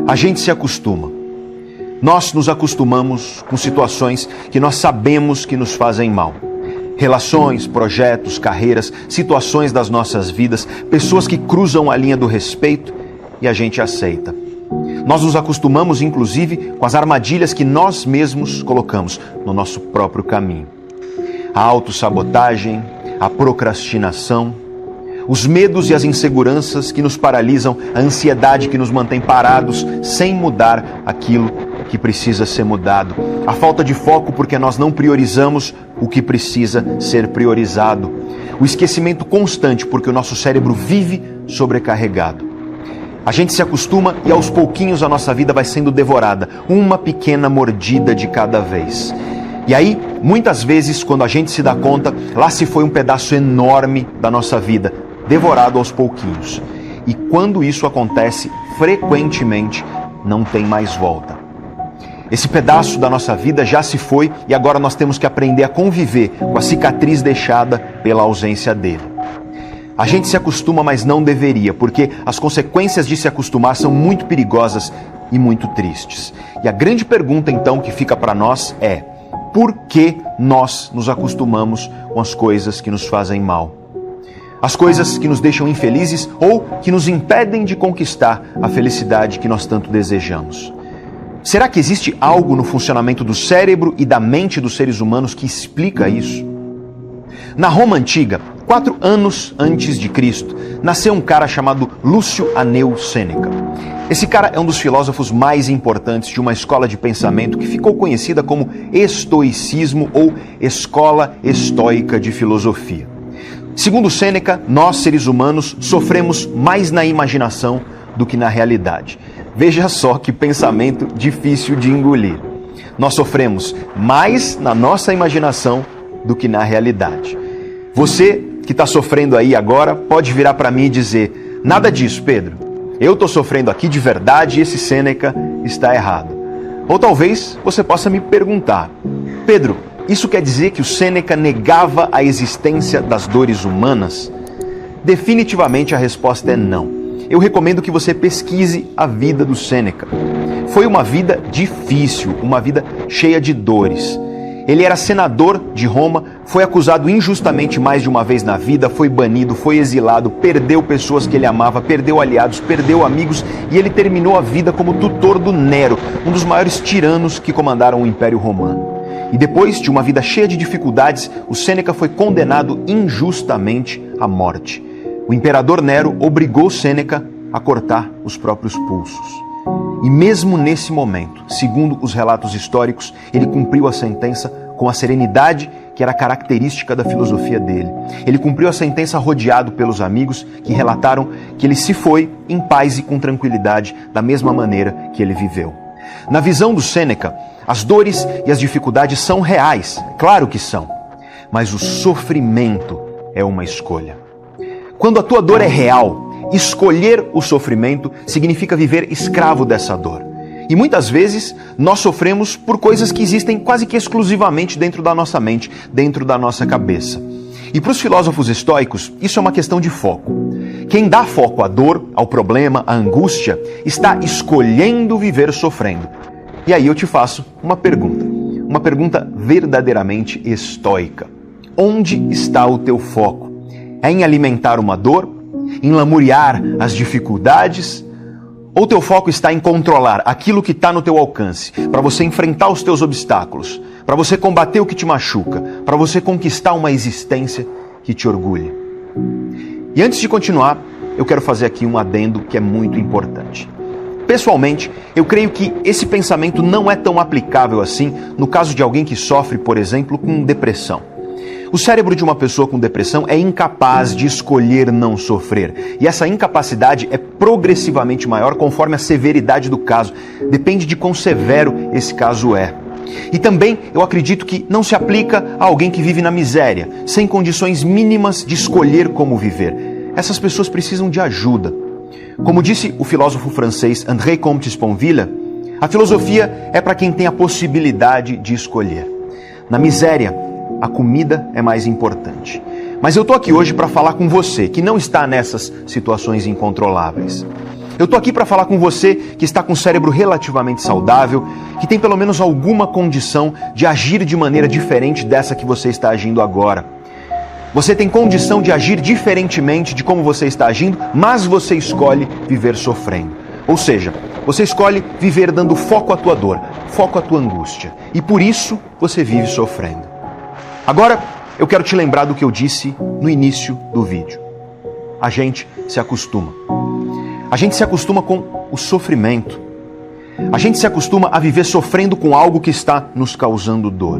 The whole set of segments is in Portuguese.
A gente se acostuma. Nós nos acostumamos com situações que nós sabemos que nos fazem mal. Relações, projetos, carreiras, situações das nossas vidas, pessoas que cruzam a linha do respeito e a gente aceita. Nós nos acostumamos, inclusive, com as armadilhas que nós mesmos colocamos no nosso próprio caminho. A autossabotagem, a procrastinação, os medos e as inseguranças que nos paralisam, a ansiedade que nos mantém parados sem mudar aquilo que precisa ser mudado, a falta de foco porque nós não priorizamos o que precisa ser priorizado, o esquecimento constante porque o nosso cérebro vive sobrecarregado. A gente se acostuma e aos pouquinhos a nossa vida vai sendo devorada, uma pequena mordida de cada vez. E aí, muitas vezes, quando a gente se dá conta, lá se foi um pedaço enorme da nossa vida, devorado aos pouquinhos. E quando isso acontece, frequentemente, não tem mais volta. Esse pedaço da nossa vida já se foi e agora nós temos que aprender a conviver com a cicatriz deixada pela ausência dele. A gente se acostuma, mas não deveria, porque as consequências de se acostumar são muito perigosas e muito tristes. E a grande pergunta, então, que fica para nós é: por que nós nos acostumamos com as coisas que nos fazem mal? As coisas que nos deixam infelizes ou que nos impedem de conquistar a felicidade que nós tanto desejamos. Será que existe algo no funcionamento do cérebro e da mente dos seres humanos que explica isso? Na Roma Antiga, 4 anos antes de Cristo, nasceu um cara chamado Lúcio Aneu Sêneca. Esse cara é um dos filósofos mais importantes de uma escola de pensamento que ficou conhecida como estoicismo ou escola estoica de filosofia. Segundo Sêneca, nós, seres humanos, sofremos mais na imaginação do que na realidade. Veja só que pensamento difícil de engolir. Nós sofremos mais na nossa imaginação do que na realidade. Você que está sofrendo aí agora pode virar para mim e dizer: nada disso, Pedro. Eu estou sofrendo aqui de verdade e esse Sêneca está errado. Ou talvez você possa me perguntar: Pedro, isso quer dizer que o Sêneca negava a existência das dores humanas? Definitivamente a resposta é não. Eu recomendo que você pesquise a vida do Sêneca. Foi uma vida difícil, uma vida cheia de dores. Ele era senador de Roma, foi acusado injustamente mais de uma vez na vida, foi banido, foi exilado, perdeu pessoas que ele amava, perdeu aliados, perdeu amigos e ele terminou a vida como tutor do Nero, um dos maiores tiranos que comandaram o Império Romano. E depois de uma vida cheia de dificuldades, o Sêneca foi condenado injustamente à morte. O imperador Nero obrigou Sêneca a cortar os próprios pulsos. E mesmo nesse momento, segundo os relatos históricos, ele cumpriu a sentença com a serenidade que era característica da filosofia dele. Ele cumpriu a sentença rodeado pelos amigos que relataram que ele se foi em paz e com tranquilidade, da mesma maneira que ele viveu. Na visão do Sêneca, as dores e as dificuldades são reais, claro que são, mas o sofrimento é uma escolha. Quando a tua dor é real, escolher o sofrimento significa viver escravo dessa dor. E muitas vezes nós sofremos por coisas que existem quase que exclusivamente dentro da nossa mente, dentro da nossa cabeça. E para os filósofos estoicos, isso é uma questão de foco. Quem dá foco à dor, ao problema, à angústia, está escolhendo viver sofrendo. E aí eu te faço uma pergunta verdadeiramente estoica. Onde está o teu foco? É em alimentar uma dor? Em lamuriar as dificuldades? Ou teu foco está em controlar aquilo que está no teu alcance, para você enfrentar os teus obstáculos, para você combater o que te machuca, para você conquistar uma existência que te orgulha? E antes de continuar, eu quero fazer aqui um adendo que é muito importante. Pessoalmente, eu creio que esse pensamento não é tão aplicável assim no caso de alguém que sofre, por exemplo, com depressão. O cérebro de uma pessoa com depressão é incapaz de escolher não sofrer. E essa incapacidade é progressivamente maior conforme a severidade do caso. Depende de quão severo esse caso é. E também eu acredito que não se aplica a alguém que vive na miséria, sem condições mínimas de escolher como viver. Essas pessoas precisam de ajuda. Como disse o filósofo francês André Comte Sponville, a filosofia é para quem tem a possibilidade de escolher. Na miséria, a comida é mais importante. Mas eu estou aqui hoje para falar com você, que não está nessas situações incontroláveis. Eu tô aqui para falar com você que está com o cérebro relativamente saudável, que tem pelo menos alguma condição de agir de maneira diferente dessa que você está agindo agora. Você tem condição de agir diferentemente de como você está agindo, mas você escolhe viver sofrendo. Ou seja, você escolhe viver dando foco à tua dor, foco à tua angústia. E por isso você vive sofrendo. Agora, eu quero te lembrar do que eu disse no início do vídeo. A gente se acostuma. A gente se acostuma com o sofrimento. A gente se acostuma a viver sofrendo com algo que está nos causando dor.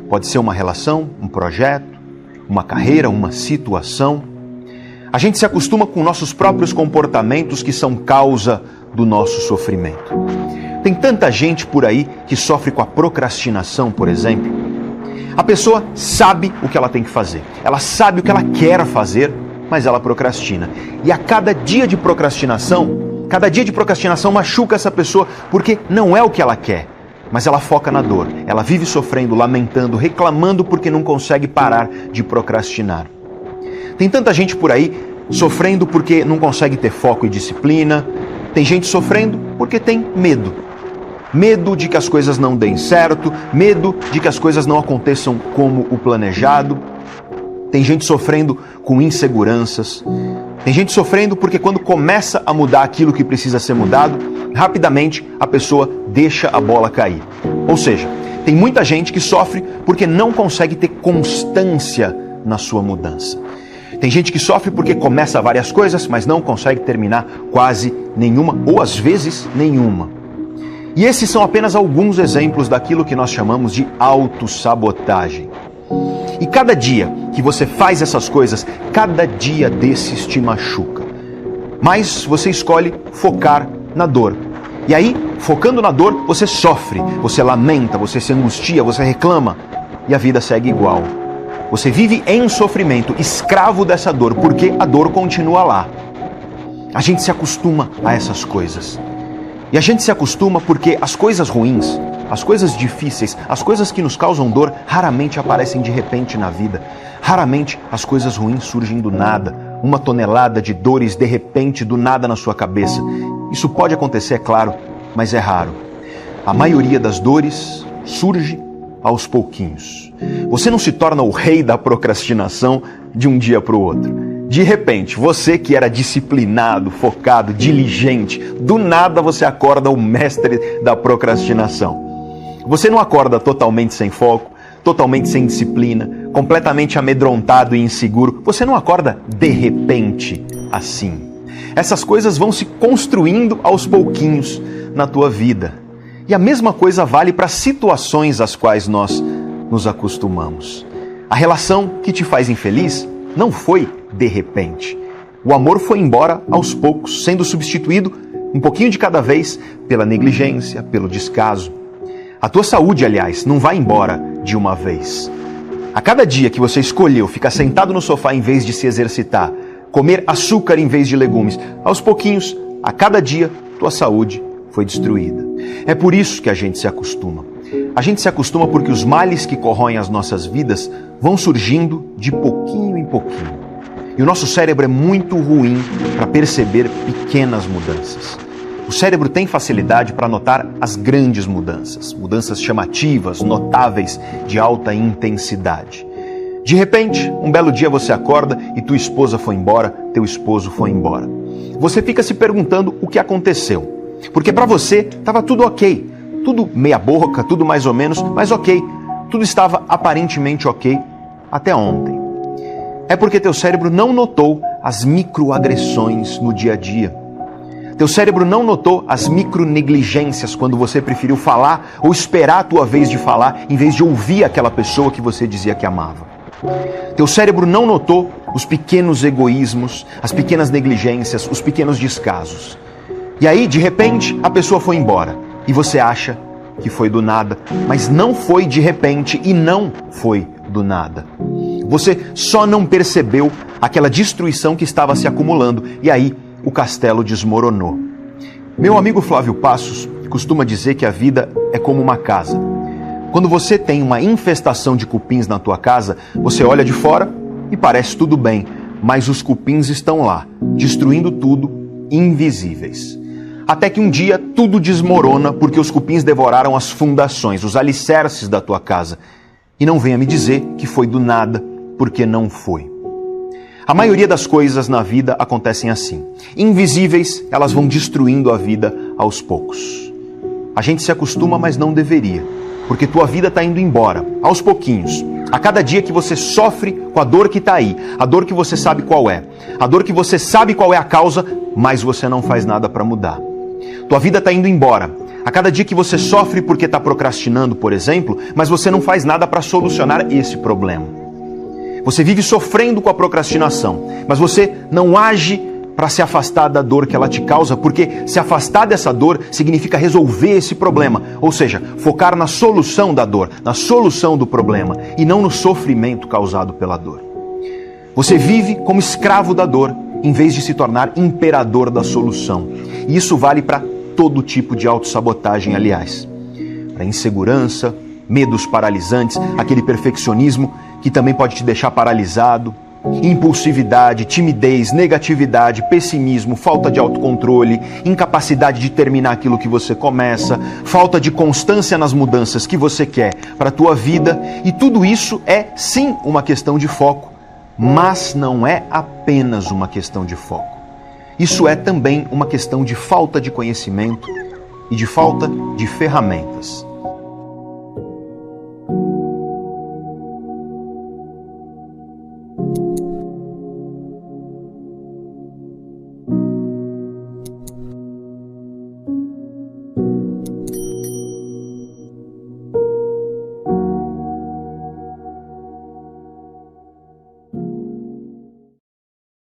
Pode ser uma relação, um projeto, uma carreira, uma situação. A gente se acostuma com nossos próprios comportamentos que são causa do nosso sofrimento. Tem tanta gente por aí que sofre com a procrastinação, por exemplo. A pessoa sabe o que ela tem que fazer. Ela sabe o que ela quer fazer, mas ela procrastina. E a cada dia de procrastinação machuca essa pessoa porque não é o que ela quer. Mas ela foca na dor. Ela vive sofrendo, lamentando, reclamando porque não consegue parar de procrastinar. Tem tanta gente por aí sofrendo porque não consegue ter foco e disciplina. Tem gente sofrendo porque tem medo. Medo de que as coisas não deem certo, medo de que as coisas não aconteçam como o planejado. Tem gente sofrendo com inseguranças. Tem gente sofrendo porque quando começa a mudar aquilo que precisa ser mudado, rapidamente a pessoa deixa a bola cair. Ou seja, tem muita gente que sofre porque não consegue ter constância na sua mudança. Tem gente que sofre porque começa várias coisas, mas não consegue terminar quase nenhuma, ou às vezes nenhuma. E esses são apenas alguns exemplos daquilo que nós chamamos de autossabotagem. E cada dia que você faz essas coisas, cada dia desses te machuca. Mas você escolhe focar na dor. E aí, focando na dor, você sofre, você lamenta, você se angustia, você reclama. E a vida segue igual. Você vive em sofrimento, escravo dessa dor, porque a dor continua lá. A gente se acostuma a essas coisas. E a gente se acostuma porque as coisas ruins, as coisas difíceis, as coisas que nos causam dor, raramente aparecem de repente na vida. Raramente as coisas ruins surgem do nada. Uma tonelada de dores de repente do nada na sua cabeça. Isso pode acontecer, é claro, mas é raro. A maioria das dores surge aos pouquinhos. Você não se torna o rei da procrastinação de um dia para o outro. De repente, você que era disciplinado, focado, diligente, do nada você acorda o mestre da procrastinação. Você não acorda totalmente sem foco, totalmente sem disciplina, completamente amedrontado e inseguro. Você não acorda de repente assim. Essas coisas vão se construindo aos pouquinhos na tua vida. E a mesma coisa vale para situações às quais nós nos acostumamos. A relação que te faz infeliz não foi de repente. O amor foi embora aos poucos, sendo substituído um pouquinho de cada vez pela negligência, pelo descaso. A tua saúde, aliás, não vai embora de uma vez. A cada dia que você escolheu ficar sentado no sofá em vez de se exercitar, comer açúcar em vez de legumes, aos pouquinhos, a cada dia, tua saúde foi destruída. É por isso que a gente se acostuma. A gente se acostuma porque os males que corroem as nossas vidas vão surgindo de pouquinho em pouquinho. E o nosso cérebro é muito ruim para perceber pequenas mudanças. O cérebro tem facilidade para notar as grandes mudanças, mudanças chamativas, notáveis, de alta intensidade. De repente, um belo dia você acorda e tua esposa foi embora, teu esposo foi embora. Você fica se perguntando o que aconteceu. Porque para você estava tudo ok, tudo meia boca, tudo mais ou menos, mas ok. Tudo estava aparentemente ok até ontem. É porque teu cérebro não notou as microagressões no dia a dia. Teu cérebro não notou as micronegligências quando você preferiu falar ou esperar a tua vez de falar em vez de ouvir aquela pessoa que você dizia que amava. Teu cérebro não notou os pequenos egoísmos, as pequenas negligências, os pequenos descasos. E aí, de repente, a pessoa foi embora e você acha que foi do nada, mas não foi de repente e não foi do nada. Você só não percebeu aquela destruição que estava se acumulando e aí o castelo desmoronou. Meu amigo Flávio Passos costuma dizer que a vida é como uma casa. Quando você tem uma infestação de cupins na tua casa, você olha de fora e parece tudo bem, mas os cupins estão lá, destruindo tudo invisíveis. Até que um dia tudo desmorona porque os cupins devoraram as fundações, os alicerces da tua casa. E não venha me dizer que foi do nada, porque não foi. A maioria das coisas na vida acontecem assim. Invisíveis, elas vão destruindo a vida aos poucos. A gente se acostuma, mas não deveria, porque tua vida está indo embora, aos pouquinhos. A cada dia que você sofre com a dor que está aí, a dor que você sabe qual é, a dor que você sabe qual é a causa, mas você não faz nada para mudar. Tua vida está indo embora. A cada dia que você sofre porque está procrastinando, por exemplo, mas você não faz nada para solucionar esse problema. Você vive sofrendo com a procrastinação, mas você não age para se afastar da dor que ela te causa, porque se afastar dessa dor significa resolver esse problema, ou seja, focar na solução da dor, na solução do problema, e não no sofrimento causado pela dor. Você vive como escravo da dor, em vez de se tornar imperador da solução. E isso vale para todo tipo de autossabotagem, aliás. Para insegurança, medos paralisantes, aquele perfeccionismo que também pode te deixar paralisado, impulsividade, timidez, negatividade, pessimismo, falta de autocontrole, incapacidade de terminar aquilo que você começa, falta de constância nas mudanças que você quer para a tua vida. E tudo isso é sim uma questão de foco, mas não é apenas uma questão de foco. Isso é também uma questão de falta de conhecimento e de falta de ferramentas.